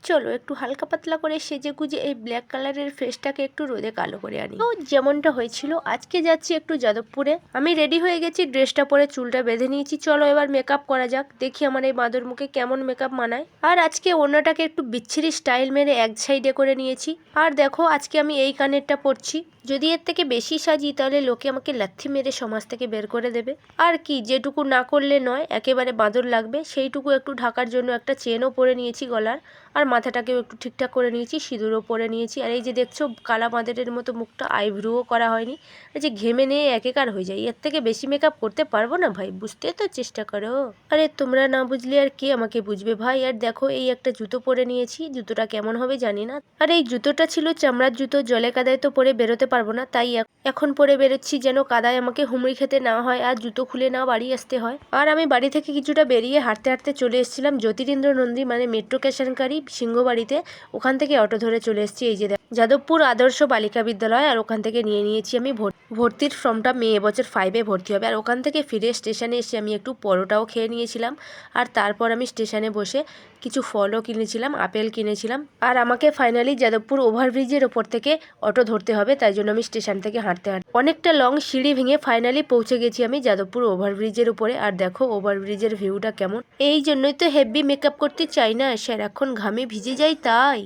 চলো একটু হালকা পাতলা করে সেজে গুজে এই ব্ল্যাক কালারের ফেসটাকে একটু রোদে কালো করে আনি। তো যেমনটা হয়েছিল, আজকে যাচ্ছি একটু যাদবপুরে। আমি রেডি হয়ে গেছি, ড্রেসটা পরে চুলটা বেঁধে নিয়েছি। চলো এবার মেকআপ করা যাক, দেখি আমার এই বাঁদর মুখে কেমন মেকআপ মানায়। আর আজকে ওড়নাটাকে একটু বিচ্ছিরি স্টাইল মেরে এক সাইডে করে নিয়েছি। আর দেখো আজকে আমি এই কানেরটা পরছি। যদি এর থেকে বেশি সাজি তাহলে লোকে আমাকে লাথি মেরে সমাজ থেকে বের করে দেবে। আর কি, যেটুকু না করলে নয়, একেবারে বাঁদর লাগবে সেইটুকু একটু ঢাকার জন্য একটা চেনও পরে নিয়েছি গলার। আর মাথাটাকেও একটু ঠিকঠাক করে নিয়েছি, সিঁদুরও পরে নিয়েছি। আর এই যে দেখছো কালা বাঁদরের মতো মুখটা, আইব্রুও করা হয়নি। এই যে ঘেমে নিয়ে একেকার হয়ে যায়। এর থেকে বেশি মেকআপ করতে পারবো না ভাই, বুঝতে তো চেষ্টা করো। আরে তোমরা না বুঝলে আর কে আমাকে বুঝবে ভাই। আর দেখো এই একটা জুতো পরে নিয়েছি, জুতোটা কেমন হবে জানি না। আর এই জুতোটা ছিল চামড়ার জুতো, জলে কাদায় তো পরে বেরোতে পারবো না, তাই এখন পরে বেরোচ্ছি যেন কাদায় আমাকে হুমড়ি খেতে না হয় আর জুতো খুলে না বাড়ি আসতে হয়। আর আমি বাড়ি থেকে কিছুটা বেরিয়ে হাঁটতে হাঁটতে চলে এসেছিলাম জ্যোতিরিন্দ্র নন্দী মানে মেট্রো স্টেশনকারী সিংহবাড়িতে। ওখান থেকে অটো ধরে চলে এসেছি এই যে যাদবপুর আদর্শ বালিকা বিদ্যালয়। আর ওখান থেকে নিয়ে নিয়েছি আমি ভর্তির ফর্মটা। মেয়ে এবছর 5-এ ভর্তি হবে। আর ওখান থেকে ফিরে স্টেশনে এসে আমি একটু পরোটাও খেয়ে নিয়েছিলাম। আর তারপর আমি স্টেশনে বসে কিছু ফলও কিনেছিলাম, আপেল কিনেছিলাম। আর আমাকে ফাইনালি যাদবপুর ওভারব্রিজের ওপর থেকে অটো ধরতে হবে, তাই জন্য আমি স্টেশন থেকে হাঁটতে হাঁটতে অনেকটা লং সিঁড়ি ভেঙে ফাইনালি পৌঁছে গেছি আমি যাদবপুর ওভারব্রিজের উপরে। আর দেখো ওভারব্রিজের ভিউটা কেমন। এই জন্যই তো হেভি মেকআপ করতে চাই না, সারাক্ষণ ঘামে ভিজে যাই তাই।